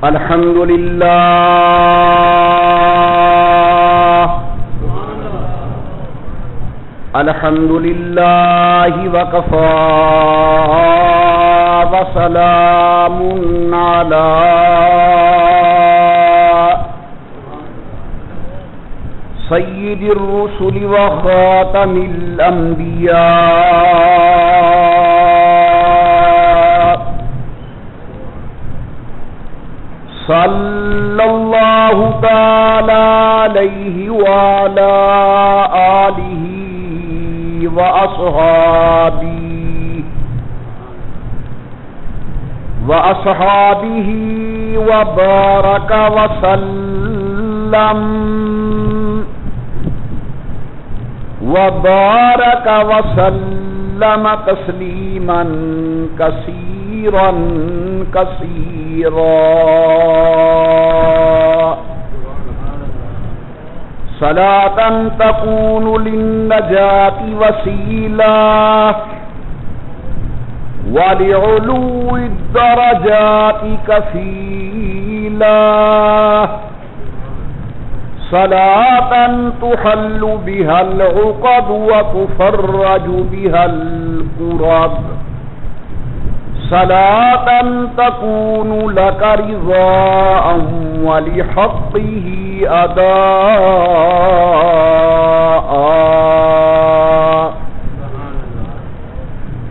الحمد للہ الحمد للہ وکفی وسلام علی سید الرسل وخاتم الانبیاء صلی اللہ تعالی علیہ وعلی آلہ وأصحابه وبارك وسلم تسليما كثيرا كثيرا صلاة تكون للنجاة وسيلة ولعلو الدرجات كفيلة صلاة تحل بها العقد وتفرج بها الكرب صلاة تكون لك رضاء ولحقه أداء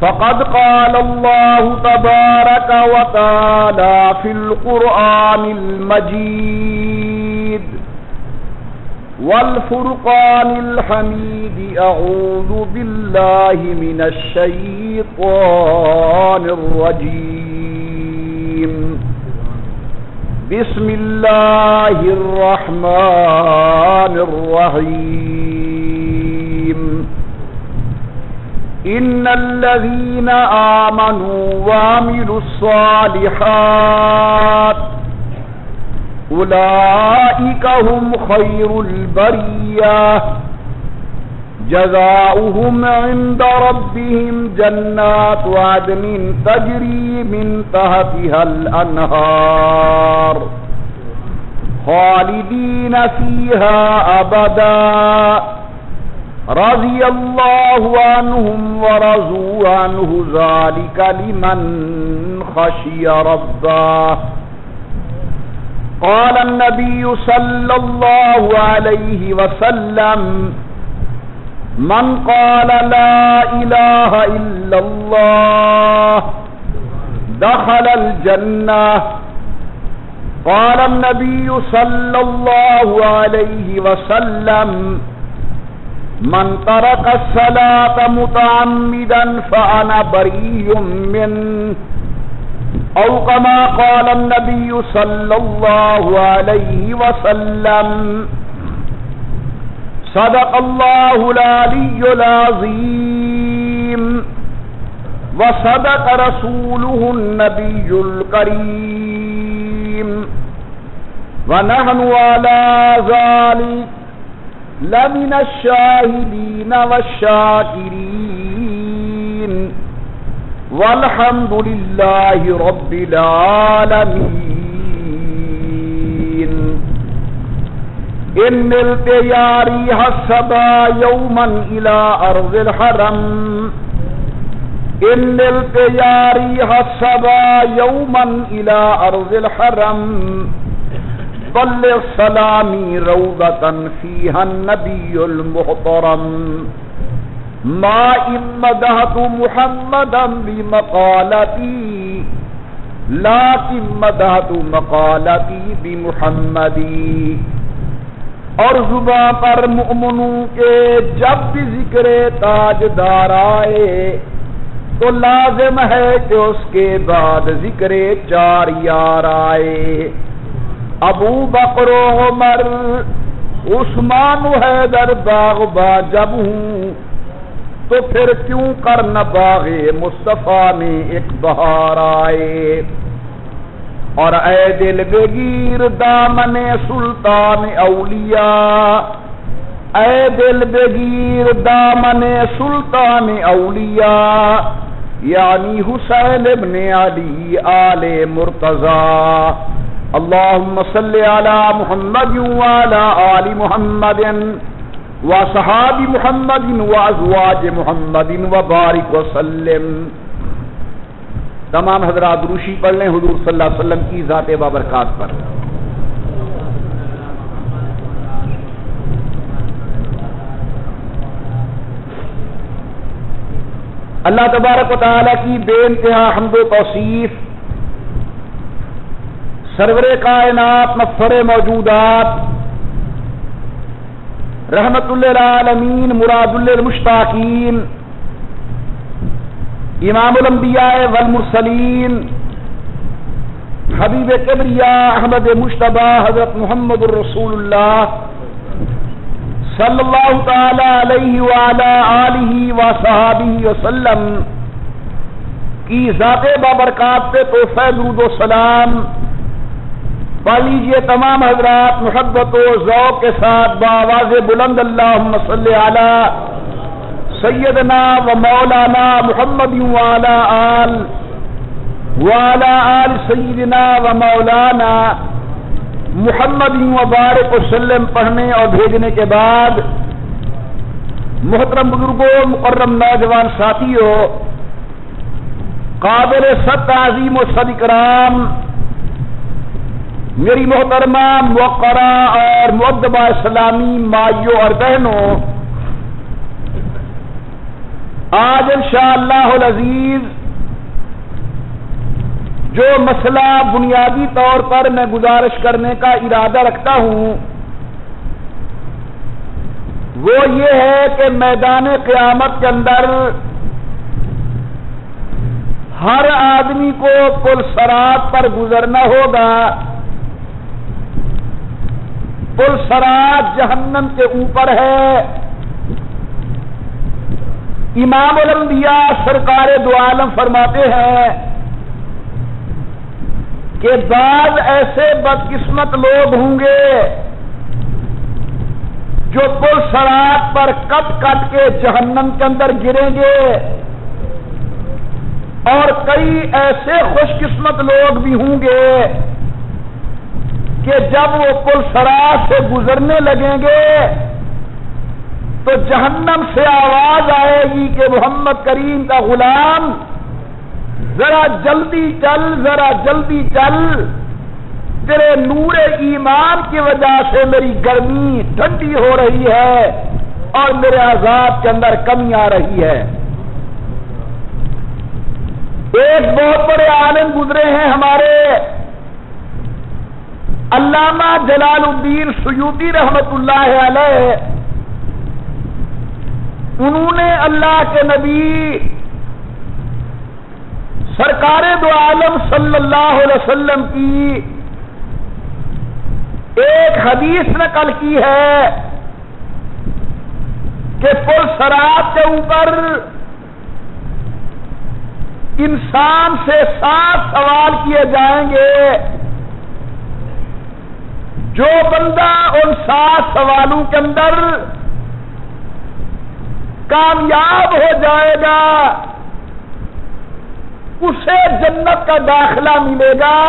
فقد قال الله تبارك وتعالى في القرآن المجيد والفرقان الحميد أعوذ بالله من الشيطان الرجيم بسم الله الرحمن الرحيم إن الذين آمنوا وعملوا الصالحات أولئك هم خير البرية جزاؤهم عند ربهم جنات عدن تجري من تحتها الأنهار خالدين فيها أبدا رضي الله عنهم ورضوا عنه ذلك لمن خشي ربه قال النبي صلى الله عليه وسلم من قال لا إله إلا الله دخل الجنة قال النبي صلى الله عليه وسلم من ترك الصلاة متعمدا فأنا بريء منه أو كما قال النبي صلى الله عليه وسلم صدق الله العلي العظيم وصدق رسوله النبي الكريم ونحن على ذلك لمن الشاهدين والشاكرين والحمد لله رب العالمين إن نلت يا ريح الصبا يوما إلى أرض الحرم إن نلت يا ريح الصبا يوما إلى أرض الحرم بلغ سلامي روضة فيها النبي المحترم ما إن مدحت محمدا بمقالتي لكن مدحت مقالتي بمحمدی اور زباں پر مؤمنوں کے جب بھی ذکر تاجدار آئے تو لازم ہے کہ اس کے بعد ذکر چار یار آئے ابو بکر و عمر عثمان و حیدر باغ با جب ہوں تو پھر کیوں کر نہ باغ مصطفیٰ میں ایک بہار آئے اور اے دل بگیر دامن سلطان اولیاء اے دل بگیر دامن سلطان اولیاء یعنی حسین ابن علی آل مرتضی اللهم صل على محمد وعلى آل محمد وصحاب محمد وازواج محمد وبارک وسلم۔ تمام حضرات دروشی پڑھ لیں حضور صلی اللہ علیہ وسلم کی ذات بابرکات پر۔ اللہ تبارک و تعالی کی بے انتہا حمد و توصیف، سرور کائنات مفخر موجودات، رحمت للعالمین مراد للمشتاقین، امام الانبیاء والمرسلین، حبیب کبریاء احمد مجتبی حضرت محمد الرسول اللہ صلی اللہ تعالی علیہ وعلی آلہ وصحابہ وسلم کی ذات بابرکات پہ تحفہ درود و سلام پڑھ لیجیے تمام حضرات محبت و ذوق کے ساتھ بآواز بلند، اللہم صلی علی سیدنا و مولانا محمد وعلی آل سیدنا و مولانا محمد وبارک وسلم پڑھنے اور بھیجنے کے بعد محترم بزرگوں، مکرم نوجوان ساتھیوں، قابل صد تعظیم و صد اکرام میری محترمہ موقرہ اور مؤدبہ اسلامی مائیوں اور بہنوں، آج انشاءاللہ العزیز جو مسئلہ بنیادی طور پر میں گزارش کرنے کا ارادہ رکھتا ہوں وہ یہ ہے کہ میدان قیامت کے اندر ہر آدمی کو پل صراط پر گزرنا ہوگا۔ پل صراط جہنم کے اوپر ہے۔ امام الانبیاء سرکار دو عالم فرماتے ہیں کہ بعض ایسے بدقسمت لوگ ہوں گے جو پل صراط پر کٹ کٹ کے جہنم کے اندر گریں گے، اور کئی ایسے خوش قسمت لوگ بھی ہوں گے کہ جب وہ پل صراط سے گزرنے لگیں گے تو جہنم سے آواز آئے گی کہ محمد کریم کا غلام ذرا جلدی چل، ذرا جلدی چل، تیرے نور ایمان کی وجہ سے میری گرمی ٹھنڈی ہو رہی ہے اور میرے عذاب کے اندر کمی آ رہی ہے۔ ایک بہت بڑے عالم گزرے ہیں ہمارے علامہ جلال الدین سیوطی رحمت اللہ علیہ، انہوں نے اللہ کے نبی سرکار دو عالم صلی اللہ علیہ وسلم کی ایک حدیث نقل کی ہے کہ پل صراط کے اوپر انسان سے 7 سوال کیے جائیں گے۔ جو بندہ ان 7 سوالوں کے اندر کامیاب ہو جائے گا اسے جنت کا داخلہ ملے گا،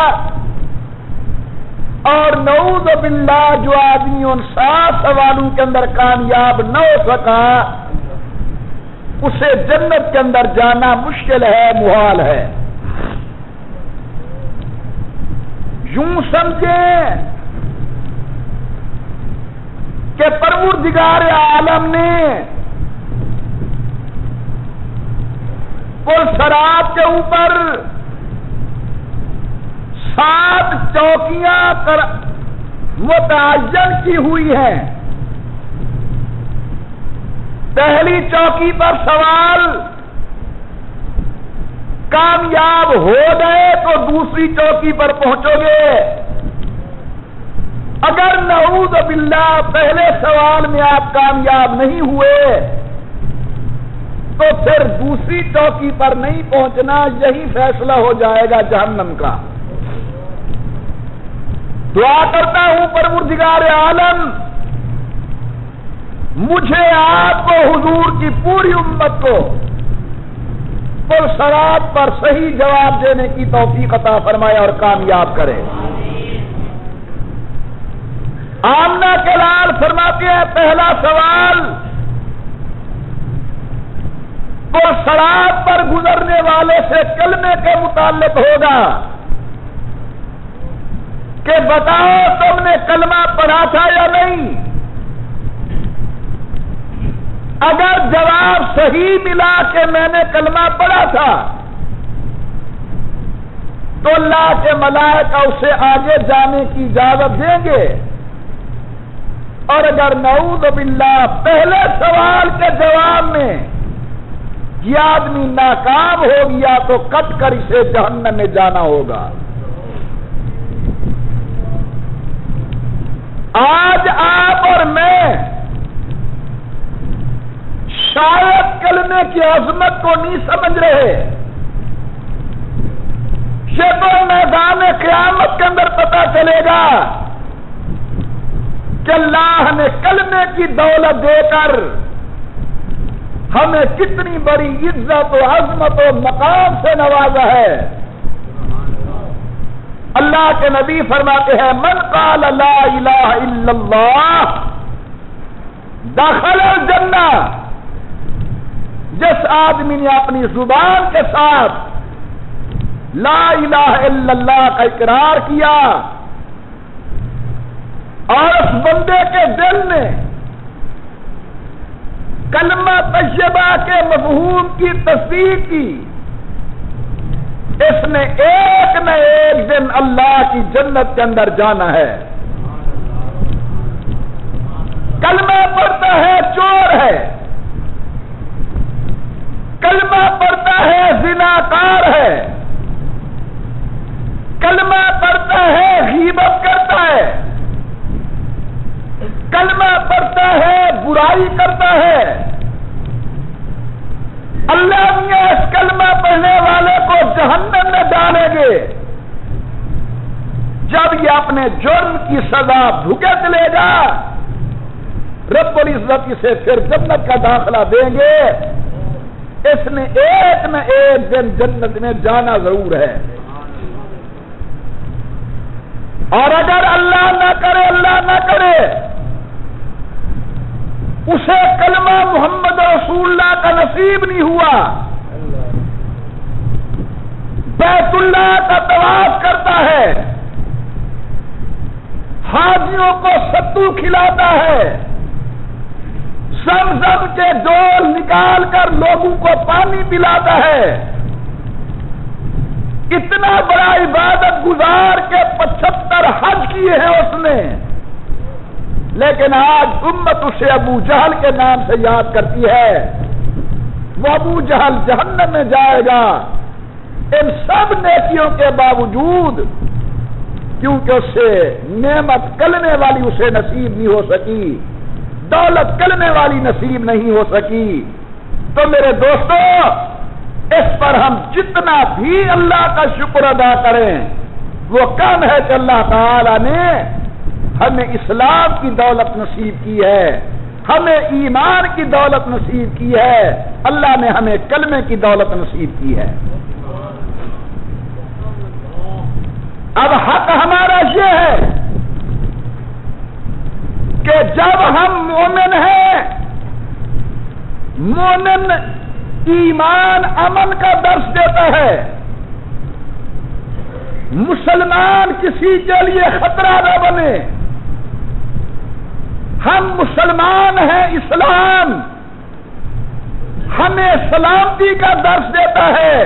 اور نعوذ باللہ جو آدمی ان 7 سوالوں کے اندر کامیاب نہ ہو سکا اسے جنت کے اندر جانا مشکل ہے، محال ہے۔ یوں سمجھیں کہ پروردگار عالم نے پل صراط کے اوپر 7 چوکیاں متعین کی ہوئی ہیں۔ پہلی چوکی پر سوال کامیاب ہو گئے تو دوسری چوکی پر پہنچو گے، اگر نعوذ باللہ پہلے سوال میں آپ کامیاب نہیں ہوئے تو پھر دوسری چوکی پر نہیں پہنچنا، یہی فیصلہ ہو جائے گا جہنم کا۔ دعا کرتا ہوں پروردگار عالم مجھے، آپ کو، حضور کی پوری امت کو پل صراط پر صحیح جواب دینے کی توفیق عطا فرمائے اور کامیاب کرے۔ اللہ کے لال فرماتے ہیں پہلا سوال تو صراط پر گزرنے والے سے کلمے کے متعلق ہوگا کہ بتاؤ تم نے کلمہ پڑھا تھا یا نہیں؟ اگر جواب صحیح ملا کہ میں نے کلمہ پڑھا تھا تو اللہ کے ملائکہ اسے آگے جانے کی اجازت دیں گے، اور اگر نعوذ باللہ پہلے سوال کے جواب میں یہ آدمی ناکام ہو گیا تو کٹ کر اسے جہنم میں جانا ہوگا۔ آج آپ اور میں شاید کلمے کی عظمت کو نہیں سمجھ رہے، یہ تو میدان قیامت کے اندر پتہ چلے گا کہ اللہ نے کلمے کی دولت دے کر ہمیں کتنی بڑی عزت و عظمت و مقام سے نوازا ہے۔ اللہ کے نبی فرماتے ہیں من قال لا الہ الا اللہ دخل الجنہ، جس آدمی نے اپنی زبان کے ساتھ لا الہ الا اللہ کا اقرار کیا اور اس بندے کے دل میں کلمہ طیبہ کے مفہوم کی تصدیق کی، اس نے ایک نہ ایک دن اللہ کی جنت کے اندر جانا ہے۔ کلمہ پڑھتا ہے چور ہے، کلمہ پڑھتا ہے زناکار ہے، کلمہ پڑھتا ہے غیبت کرتا ہے، کلمہ پڑھتا ہے برائی کرتا ہے، اللہ نے اس کلمہ پڑھنے والے کو جہنم میں ڈالیں گے۔ جب یہ اپنے جرم کی سزا بھگت لے گا رب العزت اسے پھر جنت کا داخلہ دیں گے۔ اس نے ایک نہ ایک دن جنت میں جانا ضرور ہے، اور اگر اللہ نہ کرے اسے کلمہ محمد رسول اللہ کا نصیب نہیں ہوا، بیت اللہ کا طواف کرتا ہے، حاجیوں کو ستو کھلاتا ہے، زمزم کے ڈول نکال کر لوگوں کو پانی پلاتا ہے، اتنا بڑا عبادت گزار کے 75 حج کیے ہیں اس نے، لیکن آج امت اسے ابو جہل کے نام سے یاد کرتی ہے۔ وہ ابو جہل جہنم میں جائے گا ان سب نیکیوں کے باوجود، کیونکہ اس سے نعمت کلمے والی اسے نصیب نہیں ہو سکی، دولت کلمے والی نصیب نہیں ہو سکی۔ تو میرے دوستو، اس پر ہم جتنا بھی اللہ کا شکر ادا کریں وہ کم ہے کہ اللہ تعالی نے ہمیں اسلام کی دولت نصیب کی ہے، ہمیں ایمان کی دولت نصیب کی ہے، اللہ نے ہمیں کلمے کی دولت نصیب کی ہے۔ اب حق ہمارا یہ ہے کہ جب ہم مومن ہیں، مومن ایمان امن کا درس دیتا ہے، مسلمان کسی کے لیے خطرہ نہ بنے، ہم مسلمان ہیں، اسلام ہمیں سلامتی کا درس دیتا ہے۔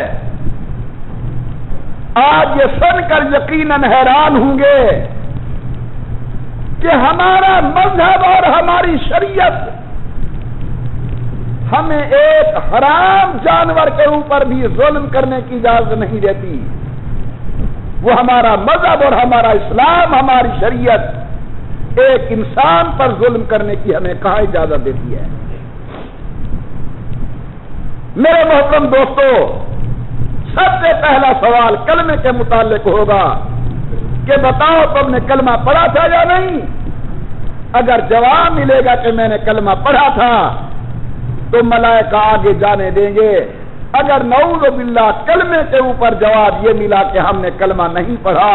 آج یہ سن کر یقیناً حیران ہوں گے کہ ہمارا مذہب اور ہماری شریعت ہمیں ایک حرام جانور کے اوپر بھی ظلم کرنے کی اجازت نہیں دیتی۔ وہ ہمارا مذہب اور ہمارا اسلام، ہماری شریعت ایک انسان پر ظلم کرنے کی ہمیں کہاں اجازت دیتی ہے؟ میرے محترم دوستو، سب سے پہلا سوال کلمے کے متعلق ہوگا کہ بتاؤ تم نے کلمہ پڑھا تھا یا نہیں؟ اگر جواب ملے گا کہ میں نے کلمہ پڑھا تھا تو ملائکہ آگے جانے دیں گے۔ اگر نعوذ باللہ کلمے کے اوپر جواب یہ ملا کہ ہم نے کلمہ نہیں پڑھا،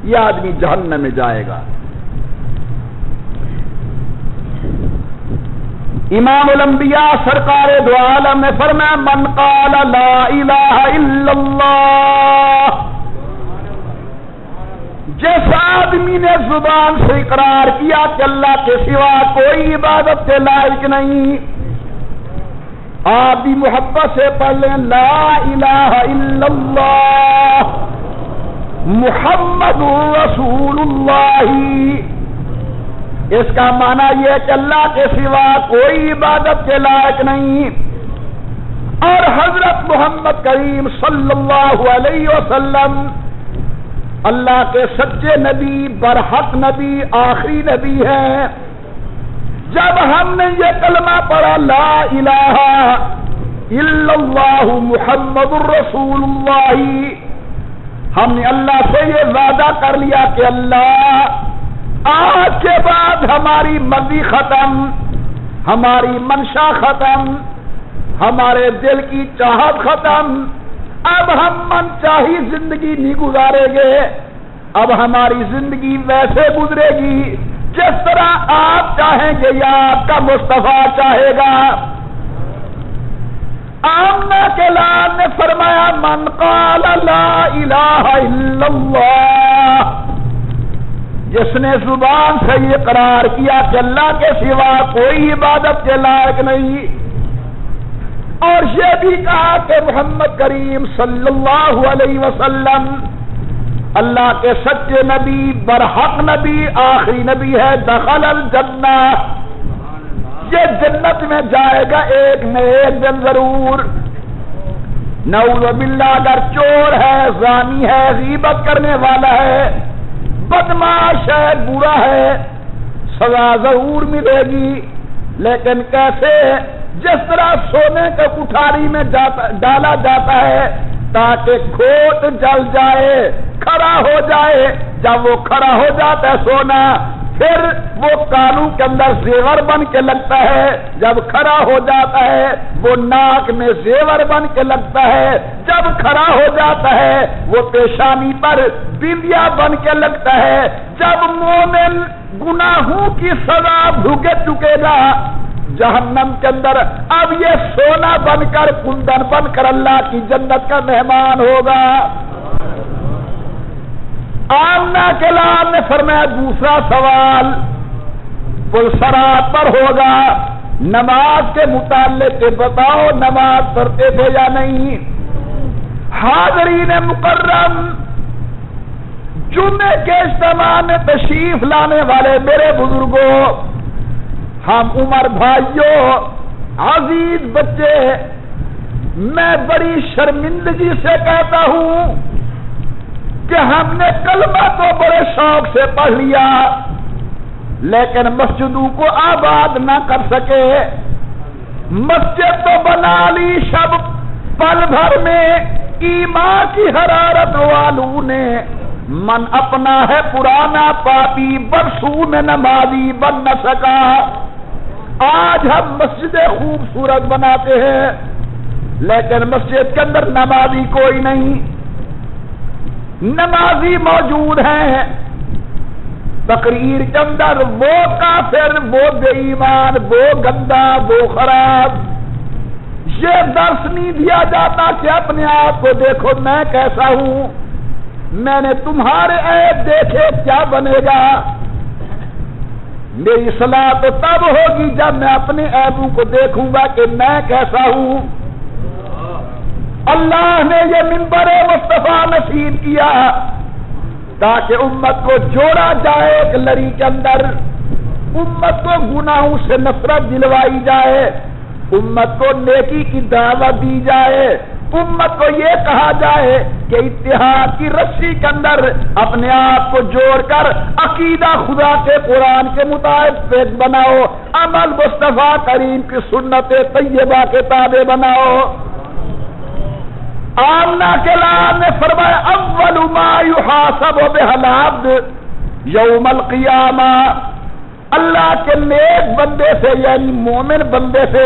یہ آدمی جہنم میں جائے گا۔ امام الانبیاء سرکار دو عالم نے فرمایا من قال لا الہ الا اللہ، جس آدمی نے زبان سے اقرار کیا کہ اللہ کے سوا کوئی عبادت کے لائق نہیں، آپ بھی محبت سے پڑھ لیں لا الہ الا اللہ محمد رسول اللہ، اس کا معنی یہ کہ اللہ کے سوا کوئی عبادت کے لائق نہیں، اور حضرت محمد کریم صلی اللہ علیہ وسلم اللہ کے سچے نبی، برحق نبی، آخری نبی ہیں۔ جب ہم نے یہ کلمہ پڑھا لا الہ الا اللہ محمد الرسول اللہ، ہم نے اللہ سے یہ وعدہ کر لیا کہ اللہ آج کے بعد ہماری مرضی ختم، ہماری منشا ختم، ہمارے دل کی چاہت ختم، اب ہم من چاہی زندگی نہیں گزاریں گے، اب ہماری زندگی ویسے گزرے گی جس طرح آپ چاہیں گے یا آپ کا مصطفیٰ چاہے گا۔ آمنہ کے لال نے فرمایا من قال لا الہ الا اللہ، جس نے زبان سے یہ اقرار کیا کہ اللہ کے سوا کوئی عبادت کے لائق نہیں، اور یہ بھی کہا کہ محمد کریم صلی اللہ علیہ وسلم اللہ کے سچے نبی، برحق نبی، آخری نبی ہے، دخل الجنہ، یہ جنت میں جائے گا ایک نہ ایک دن ضرور۔ نعوذ باللہ اگر چور ہے، زانی ہے، غیبت کرنے والا ہے، بدماش ہے، برا ہے، سزا ضرور ملے گی، لیکن کیسے؟ جس طرح سونے کے کٹھاری میں ڈالا جاتا ہے تاکہ کھوٹ جل جائے، کھڑا ہو جائے، جب وہ کھڑا ہو جاتا ہے سونا پھر وہ کانوں کے اندر زیور بن کے لگتا ہے، جب کھڑا ہو جاتا ہے وہ ناک میں زیور بن کے لگتا ہے، جب کھڑا ہو جاتا ہے وہ پیشانی پر بندیا بن کے لگتا ہے۔ جب مومن گناہوں کی سزا بھگت چکے گا جہنم کے اندر، اب یہ سونا بن کر، کندن بن کر اللہ کی جنت کا مہمان ہوگا۔ آمنہ کے لال نے فرمایا دوسرا سوال پلسرات پر ہوگا، نماز کے متعلق بتاؤ نماز پڑھتے تھے یا نہیں؟ حاضرین مکرم، جمعے کے اجتماع میں تشریف لانے والے میرے بزرگوں، ہم عمر بھائیوں، عزیز بچے، میں بڑی شرمندگی سے کہتا ہوں کہ ہم نے کلمہ تو بڑے شوق سے پڑھ لیا لیکن مسجدوں کو آباد نہ کر سکے۔ مسجد تو بنا لی شب پل بھر میں، ایمان کی حرارت والوں نے من اپنا ہے پرانا پاپی، برسوں میں نمازی بن نہ سکا۔ آج ہم مسجدیں خوبصورت بناتے ہیں لیکن مسجد کے اندر نمازی کوئی نہیں، نمازی موجود ہیں تقریر کے اندر وہ کافر، وہ بے ایمان، وہ گندا، وہ خراب۔ یہ درس نہیں دیا جاتا کہ اپنے آپ کو دیکھو میں کیسا ہوں، میں نے تمہارے عیب دیکھے کیا بنے گا۔ میری صلاح تو تب ہوگی جب میں اپنے عیبوں کو دیکھوں گا کہ میں کیسا ہوں۔ اللہ نے یہ منبر مصطفیٰ نصیب کیا تاکہ امت کو جوڑا جائے ایک لڑی کے اندر، امت کو گناہوں سے نفرت دلوائی جائے، امت کو نیکی کی دعوت دی جائے، امت کو یہ کہا جائے کہ اتحاد کی رسی کے اندر اپنے آپ کو جوڑ کر عقیدہ خدا کے قرآن کے مطابق بناؤ، عمل مصطفیٰ کریم کی سنت طیبہ کے تابع بناؤ۔ آمنہ کے لال نے فرمایا اول ما یحاسب بہ العبد یوم القیامہ، اللہ کے نیک بندے سے یعنی مومن بندے سے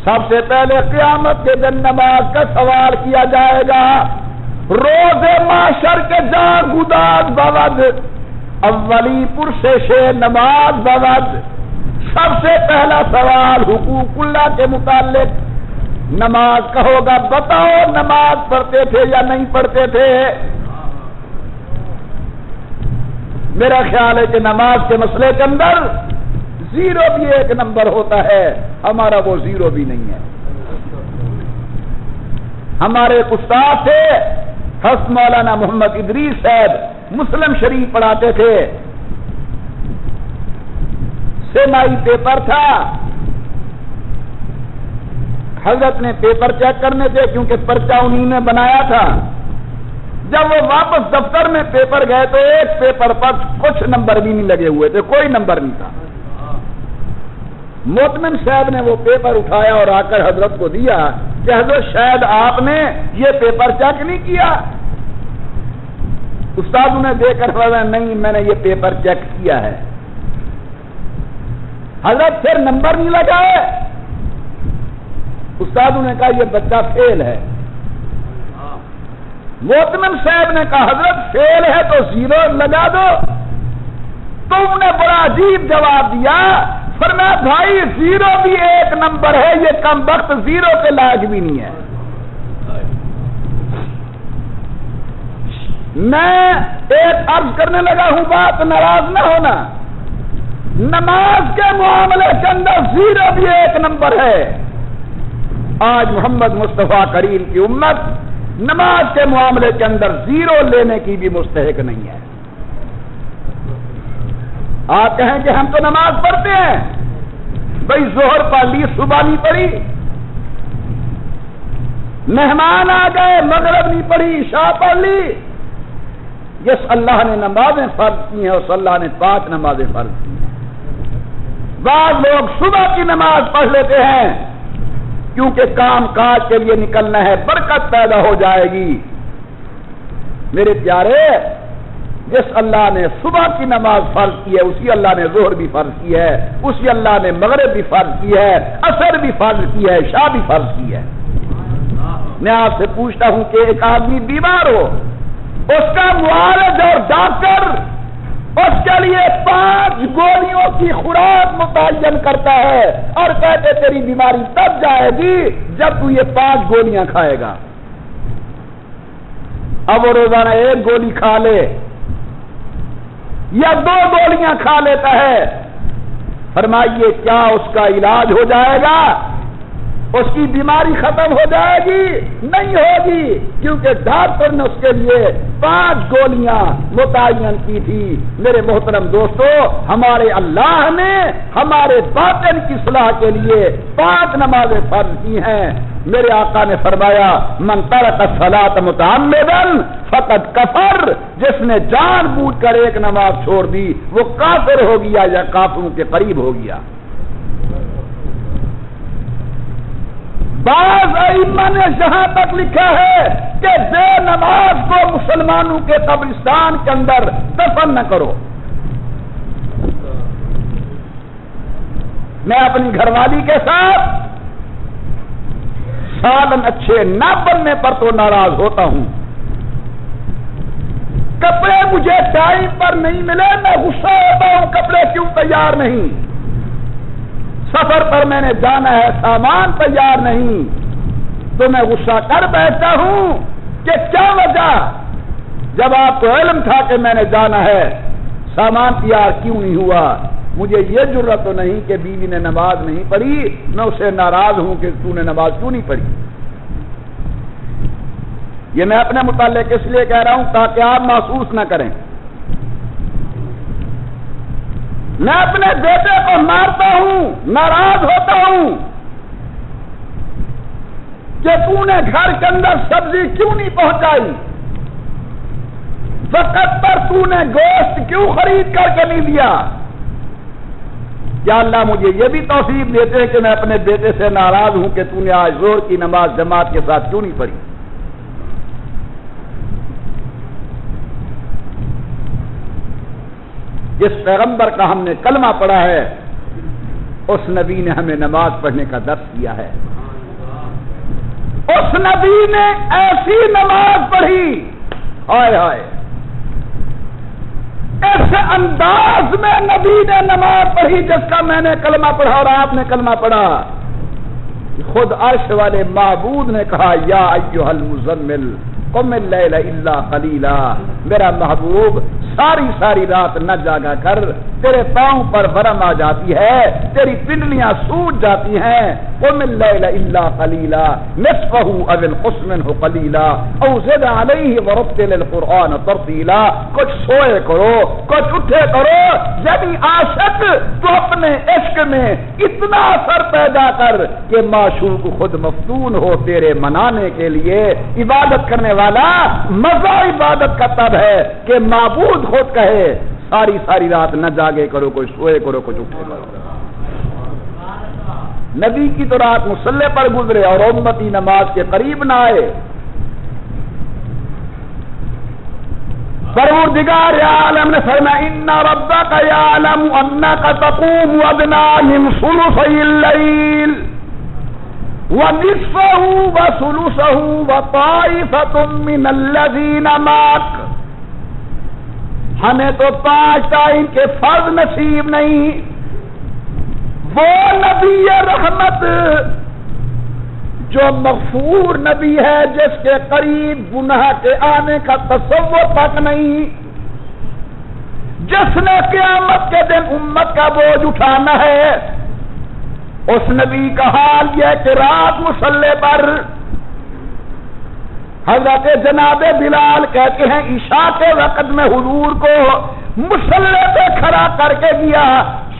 سب سے پہلے قیامت کے دن نماز کا سوال کیا جائے گا۔ روز معاشر کے جان گداز بود اولی پرسش نماز بود، سب سے پہلا سوال حقوق اللہ کے متعلق نماز کا ہوگا. بتاؤ نماز پڑھتے تھے یا نہیں پڑھتے تھے؟ میرا خیال ہے کہ نماز کے مسئلے کے اندر زیرو بھی ایک نمبر ہوتا ہے، ہمارا وہ زیرو بھی نہیں ہے. ہمارے استاد تھے حضرت مولانا محمد ادریس صاحب، مسلم شریف پڑھاتے تھے. سیمائی پیپر تھا، حضرت نے پیپر چیک کرنے تھے کیونکہ پرچہ انہی نے بنایا تھا. جب وہ واپس دفتر میں پیپر گئے تو ایک پیپر پر کچھ نمبر بھی نہیں لگے ہوئے تھے، کوئی نمبر نہیں تھا. موتمن صاحب نے وہ پیپر اٹھایا اور آ کر حضرت کو دیا کہ حضرت شاید آپ نے یہ پیپر چیک نہیں کیا. استاد نے دے کر فرمایا نہیں میں نے یہ پیپر چیک کیا ہے. حضرت پھر نمبر نہیں لگائے. استاد نے کہا یہ بچہ فیل ہے. موتمن صاحب نے کہا حضرت فیل ہے تو زیرو لگا دو. تم نے بڑا عجیب جواب دیا، فرمایا بھائی زیرو بھی ایک نمبر ہے، یہ کم وقت زیرو کے لائق بھی نہیں ہے. میں ایک عرض کرنے لگا ہوں، بات ناراض نہ ہونا. نماز کے معاملے کے اندر زیرو بھی ایک نمبر ہے. آج محمد مصطفیٰ کریم کی امت نماز کے معاملے کے اندر زیرو لینے کی بھی مستحق نہیں ہے. آپ کہیں کہ ہم تو نماز پڑھتے ہیں، بھائی ظہر پڑھ لی، صبح نہیں پڑھی، مہمان آ گئے مغرب نہیں پڑھی، عشاء پڑھ لی. جس اللہ نے نمازیں فرض کی ہیں اس اللہ نے 5 نمازیں فرض کی ہیں. بعض لوگ صبح کی نماز پڑھ لیتے ہیں کیونکہ کام کاج کے لیے نکلنا ہے، برکت پیدا ہو جائے گی. میرے پیارے، جس اللہ نے صبح کی نماز فرض کی ہے اسی اللہ نے ظہر بھی فرض کی ہے، اسی اللہ نے مغرب بھی فرض کی ہے، عصر بھی فرض کی ہے، عشاء بھی فرض کی ہے. میں آپ سے پوچھتا ہوں کہ ایک آدمی بیمار ہو، اس کا معالج اور ڈاکٹر اس کے لیے 5 گولیوں کی خوراک متعین کرتا ہے اور کہتے تیری بیماری تب جائے گی جب تو یہ 5 گولیاں کھائے گا. اب وہ روزانہ 1 گولی کھا لے یا 2 گولیاں کھا لیتا ہے، فرمائیے کیا اس کا علاج ہو جائے گا؟ اس کی بیماری ختم ہو جائے گی؟ نہیں ہوگی، کیونکہ ڈاکٹر نے اس کے لیے 5 گولیاں متعین کی تھی. میرے محترم دوستو، ہمارے اللہ نے ہمارے باطن کی صلاح کے لیے 5 نمازیں فرض کی ہیں. میرے آقا نے فرمایا من ترک الصلاۃ متعمدا فقد کفر، جس نے جان بوجھ کر ایک نماز چھوڑ دی وہ کافر ہو گیا یا کافروں کے قریب ہو گیا. بعض ائمہ نے یہاں تک لکھا ہے کہ بے نماز کو مسلمانوں کے قبرستان کے اندر دفن نہ کرو. میں اپنی گھر والی کے ساتھ سالن اچھے نہ بننے پر تو ناراض ہوتا ہوں، کپڑے مجھے ٹائم پر نہیں ملے میں غصہ ہوتا ہوں کپڑے کیوں تیار نہیں، سفر پر میں نے جانا ہے سامان تیار نہیں تو میں غصہ کر بیٹھتا ہوں کہ کیا وجہ، جب آپ کو علم تھا کہ میں نے جانا ہے سامان تیار کیوں نہیں ہوا. مجھے یہ جرأت تو نہیں کہ بیوی نے نماز نہیں پڑھی میں اسے ناراض ہوں کہ تو نے نماز کیوں نہیں پڑھی. یہ میں اپنے متعلق اس لیے کہہ رہا ہوں تاکہ آپ محسوس نہ کریں. میں اپنے بیٹے کو مارتا ہوں، ناراض ہوتا ہوں کہ تو نے گھر کے اندر سبزی کیوں نہیں پہنچائی، وقت پر تو نے گوشت کیوں خرید کر کے نہیں دیا. کیا اللہ مجھے یہ بھی توفیق دیتے ہیں کہ میں اپنے بیٹے سے ناراض ہوں کہ تو نے آج ظہر کی نماز جماعت کے ساتھ کیوں نہیں پڑھی. جس پیغمبر کا ہم نے کلمہ پڑھا ہے اس نبی نے ہمیں نماز پڑھنے کا درس دیا ہے. اس نبی نے ایسی نماز پڑھی، ہائے ہائے، اس انداز میں نبی نے نماز پڑھی جس کا میں نے کلمہ پڑھا اور آپ نے کلمہ پڑھا. خود عرش والے معبود نے کہا یا ایھا المزمل قم اللیل الا قلیلا، میرا محبوب ساری رات نہ جاگا کر، تیرے پاؤں پر ورم آ جاتی ہے، تیری پنڈلیاں سوج جاتی ہیں. قم اللیل الا قلیلا نصفہ او انقص منہ قلیلا او زد علیہ ورتل القرآن ترتیلا. کچھ سوئے کرو، کچھ اٹھے کرو. یعنی عاشق تو اپنے عشق میں اتنا اثر پیدا کر کہ معشوق خود مفتون ہو تیرے منانے کے لیے. عبادت کرنے والا مزہ عبادت کا تب ہے کہ معبود خود کہے ساری رات نہ جاگے کرو، کوئی سوئے کرو، کچھ اٹھے کرو. نبی کی تو رات مصلی پر گزرے اور امتی نماز کے قریب نہ آئے. پروردگار عالم نے فرمایا ان ربک یعلم انک تقوم ادنی من ثلثی اللیل ونصفہ وثلثہ وطائفۃ من الذین معک. ہمیں تو 5 ٹائم کے فرض نصیب نہیں. وہ نبی رحمت جو مغفور نبی ہے، جس کے قریب گناہ کے آنے کا تصور تک نہیں، جس نے قیامت کے دن امت کا بوجھ اٹھانا ہے، اس نبی کا حال یہ کہ رات مصلی پر حضرت جناب بلال کہتے ہیں عشاء کے وقت میں حضور کو مصلی پہ کھڑا کر کے دیا.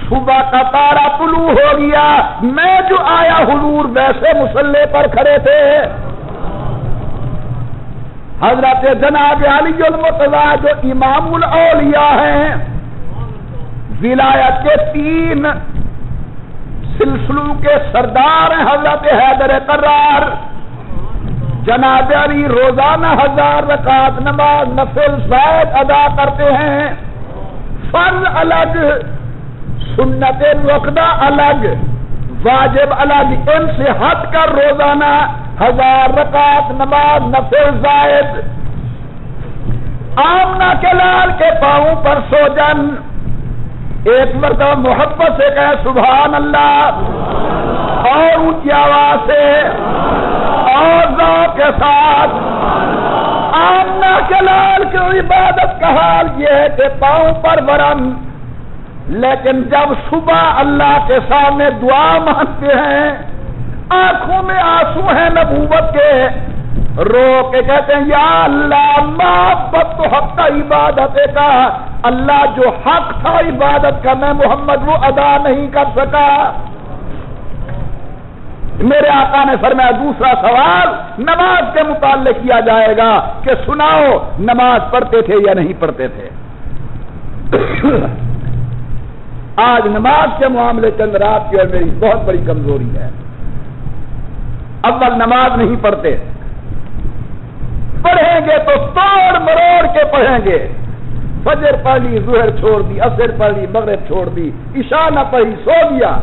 صبح کا تارا طلوع ہو گیا، میں جو آیا حضور ویسے مصلی پر کھڑے تھے. حضرت جناب علی المرتضیٰ جو امام الاولیاء ہیں، ولایت کے 3 سلسلوں کے سردار ہیں، حضرت حیدر کرار. جناب علی روزانہ 1000 رکعت نماز نفل زائد ادا کرتے ہیں. فرض الگ، سنت مؤکدہ الگ، واجب الگ. ان سے ہٹ کر روزانہ 1000 رکعت نماز نفل زائد. آمنہ کے لال کے پاؤں پر سوجن. ایک مرتبہ محبت سے کہے سبحان اللہ، اور اونچی آواز سے اور ذوق کے ساتھ. آمنہ کے لال کی عبادت کا حال یہ ہے کہ پاؤں پر ورم، لیکن جب صبح اللہ کے سامنے دعا مانگتے ہیں، آنکھوں میں آنسو ہیں نبوت کے، رو کے کہتے ہیں یا اللہ محبت تو حق کا عبادت کا، اللہ جو حق تھا عبادت کا میں محمد وہ ادا نہیں کر سکا. میرے آقا نے فرمایا دوسرا سوال نماز کے متعلق کیا جائے گا کہ سناؤ نماز پڑھتے تھے یا نہیں پڑھتے تھے. آج نماز کے معاملے چند رات کی اور میری بہت بڑی کمزوری ہے. اول نماز نہیں پڑھتے، پڑھیں گے تو توڑ مروڑ کے پڑھیں گے. فجر پڑھ لی، ظہر چھوڑ دی، عصر پڑھ لی، مغرب چھوڑ دی، عشاء نہ پڑھی، سو گیا.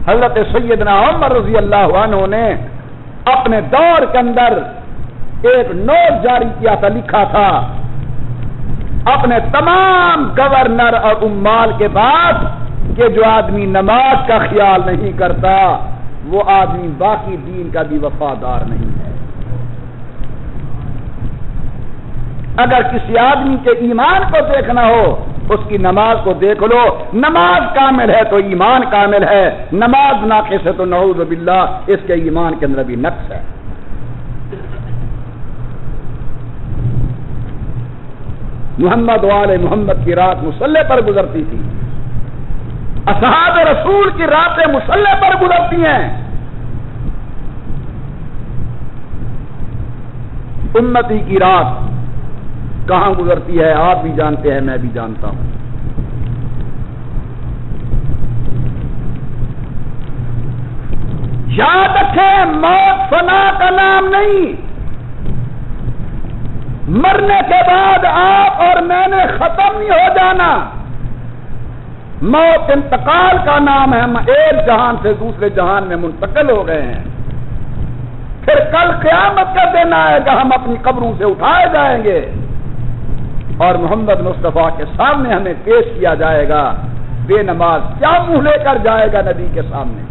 حضرت سیدنا عمر رضی اللہ عنہ نے اپنے دور کے اندر ایک نوٹ جاری کیا تھا، لکھا تھا اپنے تمام گورنر اور عمال کے پاس کہ جو آدمی نماز کا خیال نہیں کرتا وہ آدمی باقی دین کا بھی وفادار نہیں ہے. اگر کسی آدمی کے ایمان کو دیکھنا ہو اس کی نماز کو دیکھ لو. نماز کامل ہے تو ایمان کامل ہے، نماز ناقص ہے تو نعوذ باللہ اس کے ایمان کے اندر بھی نقص ہے. محمد وآل محمد کی رات مصلی پر گزرتی تھی، اصحاب رسول کی راتیں مصلی پر گزرتی ہیں. امتی کی رات کہاں گزرتی ہے آپ بھی جانتے ہیں، میں بھی جانتا ہوں. یاد رکھیں موت فنا کا نام نہیں. مرنے کے بعد آپ اور میں نے ختم نہیں ہو جانا. موت انتقال کا نام ہے. ہم ایک جہان سے دوسرے جہان میں منتقل ہو گئے ہیں. پھر کل قیامت کا دن آئے گا، ہم اپنی قبروں سے اٹھائے جائیں گے. اور محمد مصطفیٰ کے سامنے ہمیں پیش کیا جائے گا، بے نماز کیا منہ لے کر جائے گا نبی کے سامنے؟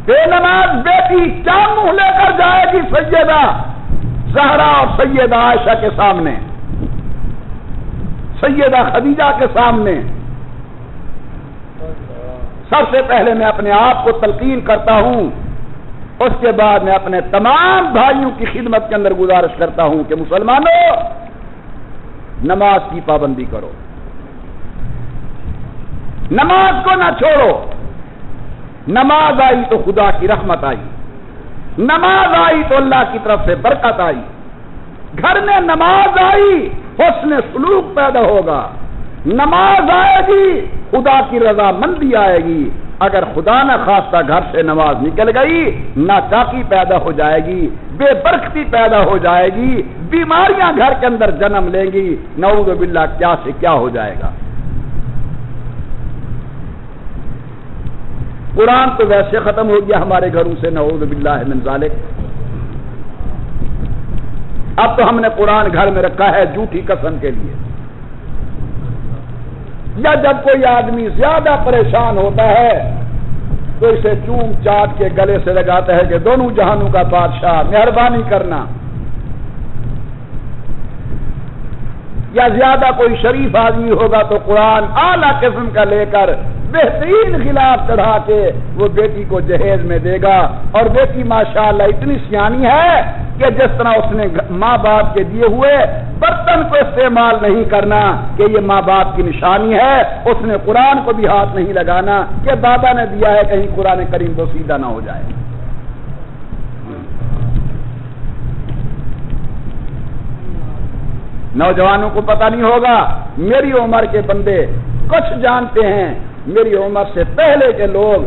بے نماز بیٹی کیا منہ لے کر جائے گی سیدہ زہرا اور سیدہ عائشہ کے سامنے، سیدہ خدیجہ کے سامنے؟ سب سے پہلے میں اپنے آپ کو تلقین کرتا ہوں، اس کے بعد میں اپنے تمام بھائیوں کی خدمت کے اندر گزارش کرتا ہوں کہ مسلمانوں نماز کی پابندی کرو، نماز کو نہ چھوڑو۔ نماز آئی تو خدا کی رحمت آئی، نماز آئی تو اللہ کی طرف سے برکت آئی، گھر میں نماز آئی حسن سلوک پیدا ہوگا، نماز آئے گی خدا کی رضا مندی آئے گی۔ اگر خدا نہ خواستہ گھر سے نماز نکل گئی، ناچاکی پیدا ہو جائے گی، بے برکتی پیدا ہو جائے گی، بیماریاں گھر کے اندر جنم لیں گی، نعوذ باللہ کیا سے کیا ہو جائے گا۔ قرآن تو ویسے ختم ہو گیا ہمارے گھروں سے، نعوذ باللہ من ذالک۔ اب تو ہم نے قرآن گھر میں رکھا ہے جھوٹی قسم کے لیے، یا جب کوئی آدمی زیادہ پریشان ہوتا ہے تو اسے چوم چاٹ کے گلے سے لگاتا ہے کہ دونوں جہانوں کا بادشاہ مہربانی کرنا، یا زیادہ کوئی شریف آدمی ہوگا تو قرآن اعلیٰ قسم کا لے کر بہترین خلاف چڑھا کے وہ بیٹی کو جہیز میں دے گا، اور بیٹی ماشاءاللہ اتنی سیانی ہے کہ جس طرح اس نے ماں باپ کے دیے ہوئے برتن کو استعمال نہیں کرنا کہ یہ ماں باپ کی نشانی ہے، اس نے قرآن کو بھی ہاتھ نہیں لگانا کہ دادا نے دیا ہے کہیں قرآن کریم بوسیدہ نہ ہو جائے۔ نوجوانوں کو پتہ نہیں ہوگا، میری عمر کے بندے کچھ جانتے ہیں، میری عمر سے پہلے کے لوگ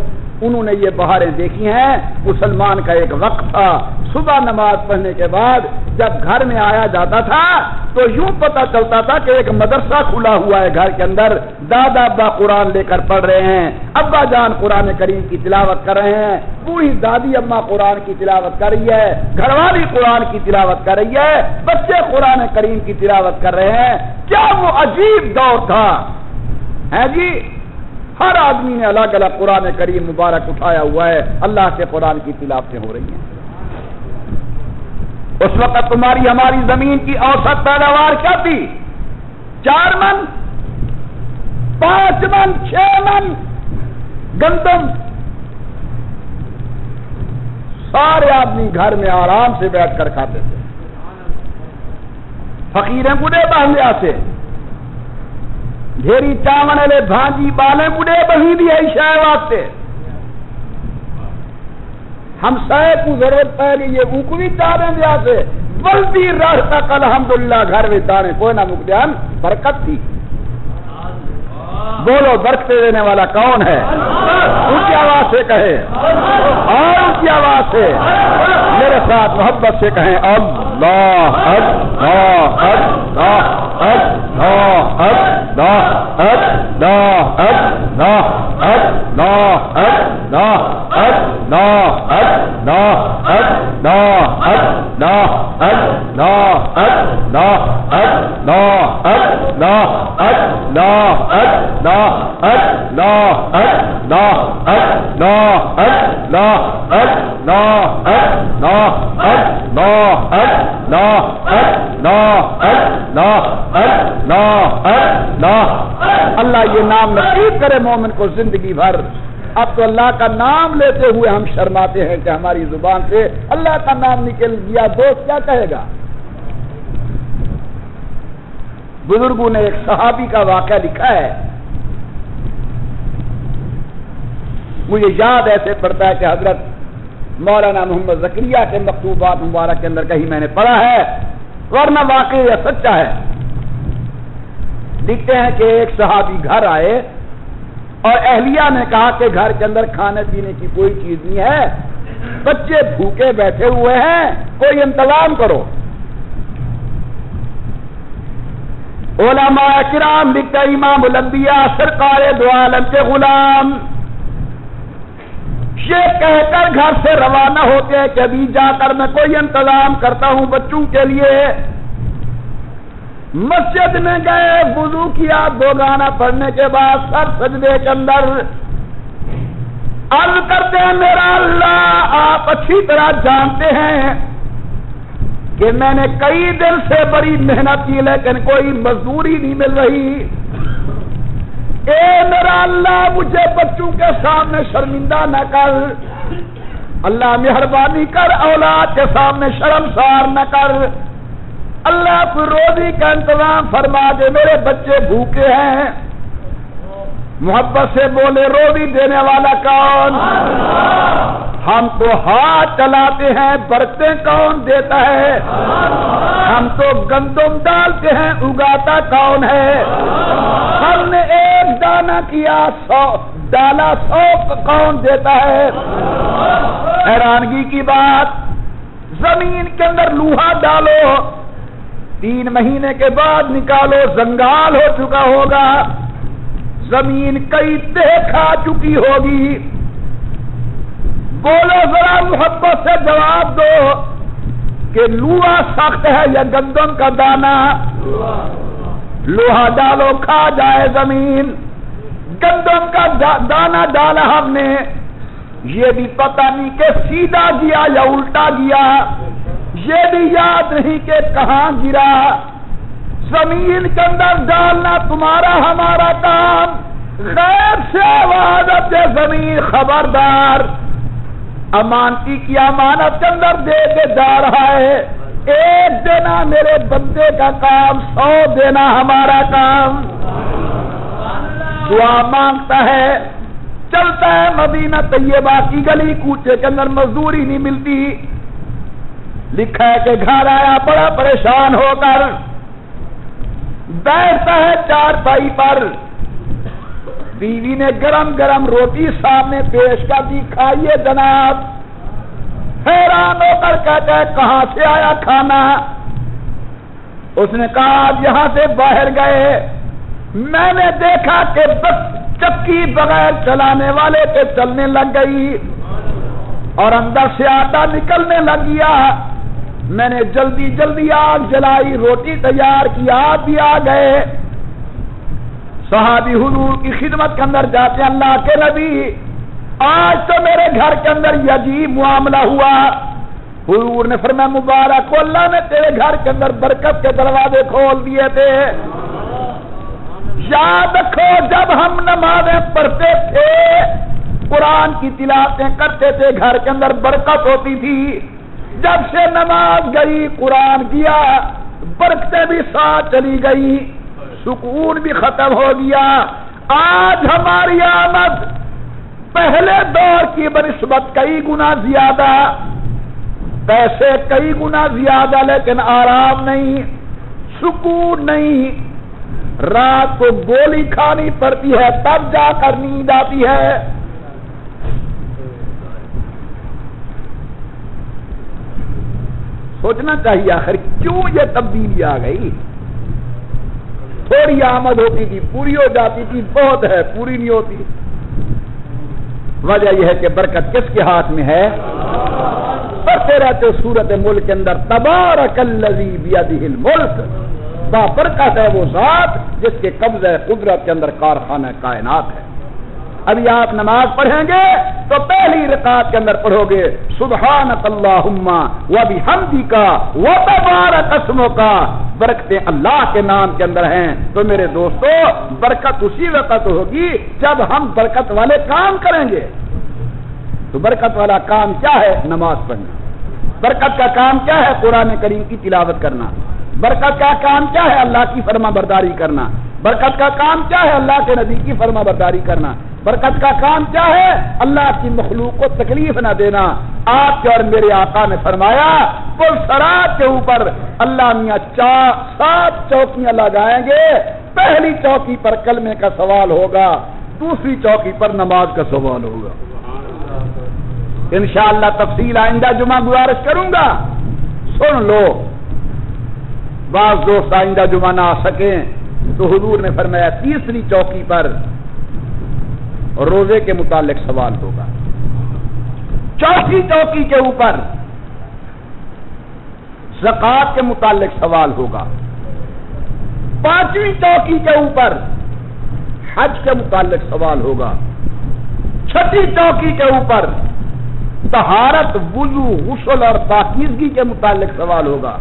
انہوں نے یہ بہاریں دیکھی ہیں۔ مسلمان کا ایک وقت تھا، صبح نماز پڑھنے کے بعد جب گھر میں آیا جاتا تھا تو یوں پتہ چلتا تھا کہ ایک مدرسہ کھلا ہوا ہے گھر کے اندر، دادا ابا قرآن لے کر پڑھ رہے ہیں، ابا جان قرآن کریم کی تلاوت کر رہے ہیں، بوڑھی دادی اماں قرآن کی تلاوت کر رہی ہے، گھر والی قرآن کی تلاوت کر رہی ہے، بچے قرآن کریم کی تلاوت کر رہے ہیں۔ کیا وہ عجیب دور تھا ہے جی! ہر آدمی نے الگ الگ قرآن کریم مبارک اٹھایا ہوا ہے، اللہ کے قرآن کی تلاوتیں ہو رہی ہیں۔ اس وقت تمہاری ہماری زمین کی اوسط پیداوار کیا تھی؟ 4 من، 5 من، 6 من گندم، سارے آدمی گھر میں آرام سے بیٹھ کر کھاتے تھے، فقیریں بوڑھے باہلیا سے ڈھیری چاون لے بھانجی بالے بوڑھے بہی بھی ہے شاہ واسطے، ہم سائے کو ضرورت پہ گئی یہ اوکوی چاہیں دیا سے بلدی راہ تک الحمدللہ گھر میں دانے کوئی نہ مقدیان برکت تھی۔ بولو برکت دینے والا کون ہے؟ اونچی آواز سے کہے اور اونچی آواز سے میرے ساتھ محبت سے کہیں اللہ اللہ اللہ اللہ اللہ اللہ اللہ اللہ اللہ یہ نام نصیب کرے مومن کو زندگی بھر۔ اب تو اللہ کا نام لیتے ہوئے ہم شرماتے ہیں کہ ہماری زبان سے اللہ کا نام نکل گیا، دوست کیا کہے گا؟ بزرگوں نے ایک صحابی کا واقعہ لکھا ہے، مجھے یاد ایسے پڑتا ہے کہ حضرت مولانا محمد زکریا کے مکتوبات مبارک کے اندر کہیں میں نے پڑھا ہے، ورنہ واقعی یہ سچا ہے۔ لکھتے ہیں کہ ایک صحابی گھر آئے اور اہلیہ نے کہا کہ گھر کے اندر کھانے پینے کی کوئی چیز نہیں ہے، بچے بھوکے بیٹھے ہوئے ہیں، کوئی انتظام کرو۔ علماء کرام لکھتے امام الانبیاء سرکار دو عالم کے غلام یہ کہہ کر گھر سے روانہ ہوتے ہیں کہ ابھی جا کر میں کوئی انتظام کرتا ہوں بچوں کے لیے. مسجد میں گئے, وضو کیا, 2 گانا پڑھنے کے بعد سر سجدے کے اندر عرض کرتے ہیں میرا اللہ آپ اچھی طرح جانتے ہیں کہ میں نے کئی دن سے بڑی محنت کی لیکن کوئی مزدوری نہیں مل رہی. اے میرا اللہ مجھے بچوں کے سامنے شرمندہ نہ کر, اللہ مہربانی کر اولاد کے سامنے شرمسار نہ کر, اللہ کو روزی کا انتظام فرما دے, میرے بچے بھوکے ہیں. محبت سے بولے روزی دینے والا کون؟ ہم تو ہاتھ چلاتے ہیں, برتن کون دیتا ہے؟ ہم تو گندم ڈالتے ہیں, اگاتا کون ہے؟ ہم نے 1 دانہ کیا 100 ڈالا, 100 کون دیتا ہے؟ حیرانگی کی بات, زمین کے اندر لوہا ڈالو, 3 مہینے کے بعد نکالو, زنگال ہو چکا ہوگا, زمین کئی تہ کھا چکی ہوگی. بولو ذرا محبت سے جواب دو کہ لوہا سخت ہے یا گندم کا دانا؟ لوہا ڈالو کھا جائے زمین, گندم کا دانا ڈالا ہم نے, یہ بھی پتہ نہیں کہ سیدھا گیا یا الٹا گیا, یہ بھی یاد نہیں کہ کہاں گرا. زمین کے اندر ڈالنا تمہارا ہمارا کام, غیر سے آواز اپنے زمین خبردار, امانتی کی امانت کے اندر دے کے جا رہا ہے. 1 دینا میرے بندے کا کام, 100 دینا ہمارا کام. دعا مانگتا ہے, چلتا ہے مدینہ طیبہ کی گلی کوچے کے اندر, مزدوری نہیں ملتی. لکھا ہے کہ گھر آیا بڑا پریشان ہو کر, بیٹھتا ہے چارپائی پر, بیوی نے گرم گرم روٹی سامنے پیش کر دی, کھائیے جناب. حیران ہو کر کہتا ہے کہاں سے آیا کھانا؟ اس نے کہا یہاں سے باہر گئے, میں نے دیکھا کہ بس چکی بغیر چلانے والے کے چلنے لگ گئی اور اندر سے آٹا نکلنے لگ گیا. میں نے جلدی جلدی آگ جلائی, روٹی تیار کی, آپ بھی آ گئے. صحابی حضور کی خدمت کے اندر جاتے, اللہ کے نبی آج تو میرے گھر کے اندر یہ عجیب معاملہ ہوا. حضور نے فرمایا مبارک ہو, اللہ نے تیرے گھر کے اندر برکت کے دروازے کھول دیے تھے. یاد رکھو جب ہم نمازیں پڑھتے تھے, قرآن کی تلاوتیں کرتے تھے, گھر کے اندر برکت ہوتی تھی. جب سے نماز گئی, قرآن گیا, برکتیں بھی ساتھ چلی گئی, سکون بھی ختم ہو گیا. آج ہماری آمد پہلے دور کی بنسبت کئی گنا زیادہ, پیسے کئی گنا زیادہ, لیکن آرام نہیں, سکون نہیں. رات کو گولی کھانی پڑتی ہے تب جا کر نیند آتی ہے. سوچنا چاہیے آخر کیوں یہ تبدیلی آ گئی. تھوڑی آمد ہوتی تھی پوری ہو جاتی تھی, بہت ہے پوری نہیں ہوتی. وجہ یہ ہے کہ برکت کس کے ہاتھ میں ہے؟ پڑھتے رہتے سورت ملک کے اندر, تبارک الذی بیدہ الملک, بابرکت ہے وہ ذات جس کے قبضہ قدرت کے اندر کارخانہ کائنات ہے. ابھی آپ نماز پڑھیں گے تو پہلی رکعت کے اندر پڑھو گے سبحانک اللہم و بحمدک و تبارک اسمک, برکتیں اللہ کے نام کے اندر ہیں. تو میرے دوستو برکت اسی وقت ہوگی جب ہم برکت والے کام کریں گے. تو برکت والا کام کیا ہے؟ نماز پڑھنا. برکت کا کام کیا ہے؟ قرآن کریم کی تلاوت کرنا. برکت کا کام کیا ہے؟ اللہ کی فرما برداری کرنا. برکت کا کام کیا ہے؟ اللہ کے نبی کی فرما برداری کرنا. برکت کا کام کیا ہے؟ اللہ کی مخلوق کو تکلیف نہ دینا. آپ کے اور میرے آقا نے فرمایا پل صراط کے اوپر اللہ میاں 7 چوکیاں لگائیں گے. پہلی چوکی پر کلمے کا سوال ہوگا, دوسری چوکی پر نماز کا سوال ہوگا. انشاءاللہ تفصیل آئندہ جمعہ گزارش کروں گا, سن لو. بعض دوست آئندہ جمعہ نہ آ سکیں تو حضور نے فرمایا تیسری چوکی پر روزے کے متعلق سوال ہوگا. چوتھی چوکی کے اوپر زکات کے متعلق سوال ہوگا، پانچویں چوکی کے اوپر حج کے متعلق سوال ہوگا، چھٹی چوکی کے اوپر طہارت، وضو، غسل اور پاکیزگی کے متعلق سوال ہوگا،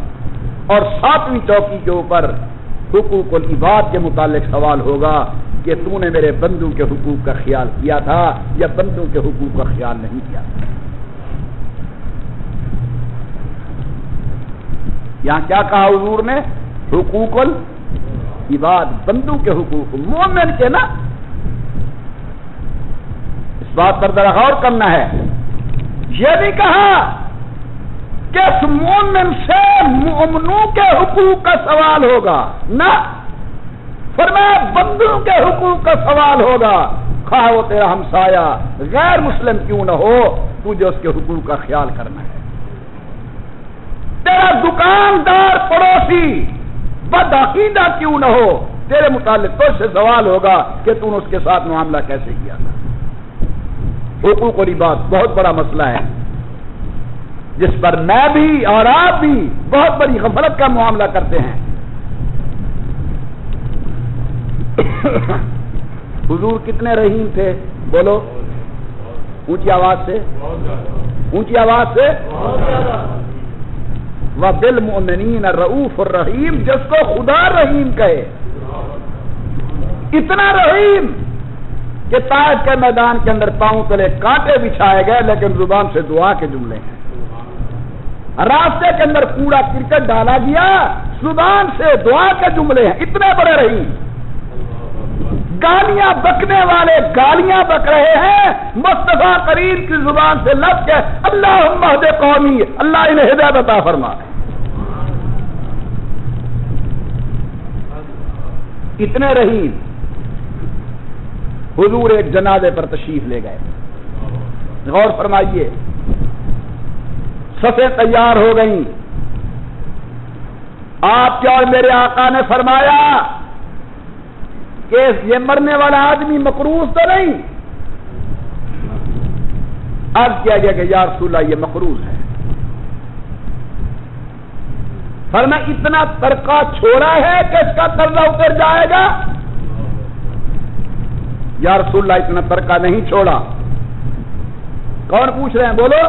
اور ساتویں چوکی کے اوپر حقوق العباد کے متعلق سوال ہوگا کہ تو نے میرے بندوں کے حقوق کا خیال کیا تھا یا بندوں کے حقوق کا خیال نہیں کیا تھا۔ یہاں کیا کہا حضور نے؟ حقوق العباد، بندوں کے حقوق، مومن کے نا۔ اس بات پر ذرا غور کرنا ہے، یہ نہیں کہا کہ اس مومن سے مومنوں کے حقوق کا سوال ہوگا، نہ، فرمایا بندوں کے حقوق کا سوال ہوگا، خواہ وہ تیرا ہمسایہ غیر مسلم کیوں نہ ہو، تجھے اس کے حقوق کا خیال کرنا ہے۔ تیرا دکاندار پڑوسی بدعقیدہ کیوں نہ ہو، تیرے متعلق تو سے سوال ہوگا کہ تو نے اس کے ساتھ معاملہ کیسے کیا تھا۔ حقوق العباد بہت بڑا مسئلہ ہے جس پر میں بھی اور آپ بھی بہت بڑی غفلت کا معاملہ کرتے ہیں۔ حضور کتنے رحیم تھے؟ بولو اونچی آواز سے، اونچی آواز سے۔ وَبِالْمُؤْمِنِينَ الرَّؤُوفُ الرَّحِيمُ، جس کو خدا رحیم کہے، اتنا رحیم کہ طائف کے میدان کے اندر پاؤں تلے کانٹے بچھائے گئے لیکن زبان سے دعا کے جملے ہیں۔ راستے کے اندر کوڑا کرکٹ ڈالا گیا، زبان سے دعا کے جملے ہیں، اتنے بڑے رحیم۔ گالیاں بکنے والے گالیاں بک رہے ہیں، مصطفیٰ کریم کی زبان سے لفظ کے اللہم اہد قومی، اللہ انہیں ہدایت عطا فرما۔ اتنے رحیم۔ حضور ایک جنازے پر تشریف لے گئے، غور فرمائیے، صفیں تیار ہو گئیں، آپ کے اور میرے آقا نے فرمایا کہ یہ مرنے والا آدمی مقروض تو نہیں؟ عرض کیا گیا کہ یا رسول اللہ یہ مقروض ہے۔ فرمایا اتنا ترکہ چھوڑا ہے کہ اس کا قرضہ اتر جائے گا؟ یا رسول اللہ اتنا ترکہ نہیں چھوڑا۔ کون پوچھ رہے ہیں؟ بولو۔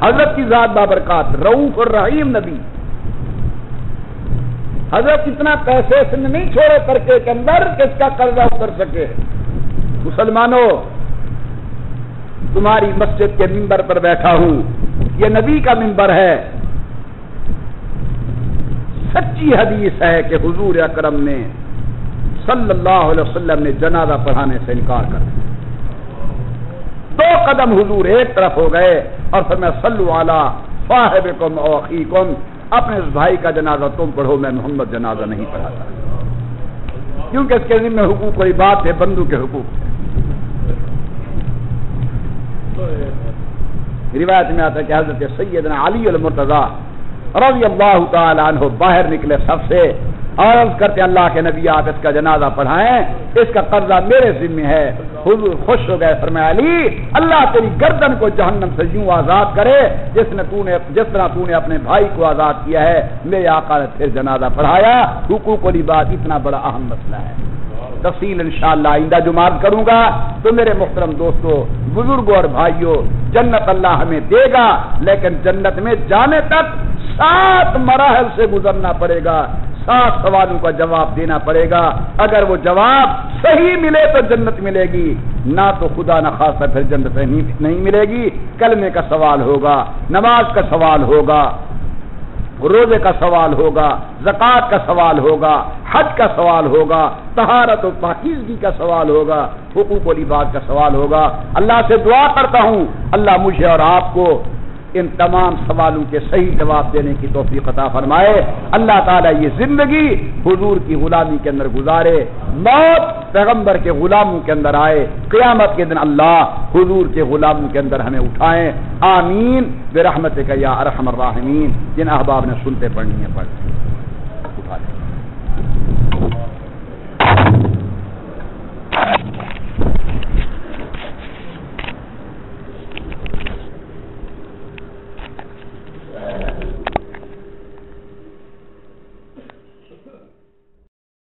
حضرت کی ذات بابرکات رؤوف الرحیم نبی، حضرت اتنا پیسے اس نے نہیں چھوڑے ترکے کے اندر کہ اس کا قرضہ اتر سکے۔ مسلمانوں، تمہاری مسجد کے ممبر پر بیٹھا ہوں، یہ نبی کا ممبر ہے۔ سچی حدیث ہے کہ حضور اکرم نے صلی اللہ علیہ وسلم نے جنازہ پڑھانے سے انکار کر دیا۔ 2 قدم حضور ایک طرف ہو گئے اور فرمایا صلوا علی صاحبکم او اخیکم، اپنے اس بھائی کا جنازہ تم پڑھو، میں محمد جنازہ نہیں پڑھاتا، کیونکہ اس کے ذمہ حقوق کی بات ہے، بندوں کے حقوق ہے۔ روایت میں آتا ہے کہ حضرت سیدنا علی المرتضی رضی اللہ تعالی عنہ باہر نکلے سب سے اور عرض کرتے اللہ کے نبی آپ اس کا جنازہ پڑھائیں، اس کا قرضہ میرے ذمہ ہے۔ حضور خوش ہو گئے، فرمایا علی اللہ تیری گردن کو جہنم سے یوں آزاد کرے جس طرح تو نے اپنے بھائی کو آزاد کیا ہے۔ میرے آقا نے پھر جنازہ پڑھایا۔ حقوق العباد اتنا بڑا اہم مسئلہ ہے، تفصیل انشاءاللہ آئندہ جمعہ کروں گا۔ تو میرے محترم دوستو، بزرگوں اور بھائیوں، جنت اللہ ہمیں دے گا، لیکن جنت میں جانے تک 7 مراحل سے گزرنا پڑے گا، 7 سوالوں کا جواب دینا پڑے گا۔ اگر وہ جواب صحیح ملے تو جنت ملے گی، نہ تو خدا نہ خاصہ پھر جنت نہیں ملے گی۔ کلمے کا سوال ہوگا، نماز کا سوال ہوگا، روزے کا سوال ہوگا، زکوٰۃ کا سوال ہوگا، حج کا سوال ہوگا، طہارت و پاکیزگی کا سوال ہوگا، حقوق العباد کا سوال ہوگا۔ اللہ سے دعا کرتا ہوں اللہ مجھے اور آپ کو ان تمام سوالوں کے صحیح جواب دینے کی توفیق عطا فرمائے۔ اللہ تعالیٰ یہ زندگی حضور کی غلامی کے اندر گزارے، موت پیغمبر کے غلاموں کے اندر آئے، قیامت کے دن اللہ حضور کے غلاموں کے اندر ہمیں اٹھائیں۔ آمین برحمتک یا ارحم الراحمین۔ جن احباب نے سنتے پڑھنی ہے پڑھ اٹھا لیں۔